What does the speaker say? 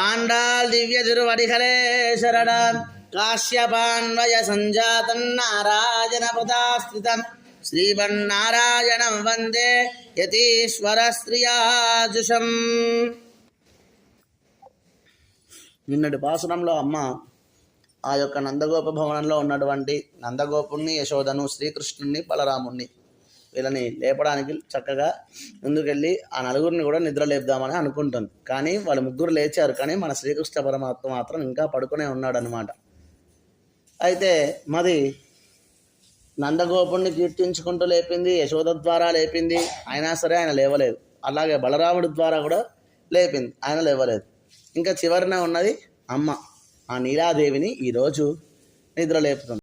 ఆండాల్ దివ్య తిరువడిகளே శరణం. కాశ్యపాన్వయ సంజాతం నారాయణ పదాశ్రితం శ్రీమన్నారాయణం వందే యతీశ్వర శ్రియాజుషం. నిన్నటి పాసురంలో అమ్మ ఆ యొక్క నందగోప భవనంలో ఉన్నటువంటి నందగోపుణ్ణి, యశోదను, శ్రీకృష్ణుణ్ణి, బలరాముణ్ణి వీళ్ళని లేపడానికి చక్కగా ముందుకెళ్ళి ఆ నలుగురిని కూడా నిద్ర లేపుదామని అనుకుంటుంది. కానీ వాళ్ళు ముగ్గురు లేచారు, కానీ మన శ్రీకృష్ణ పరమాత్మ మాత్రం ఇంకా పడుకునే ఉన్నాడు అనమాట. అయితే మరి నందగోపుణ్ణి కీర్తించుకుంటూ లేపింది, యశోద ద్వారా లేపింది, అయినా సరే ఆయన లేవలేదు. అలాగే బలరాముడి ద్వారా కూడా లేపింది, ఆయన లేవలేదు. ఇంకా చివరిన ఉన్నది అమ్మ. ఆ నీలాదేవిని ఈరోజు నిద్ర లేపుతుంది.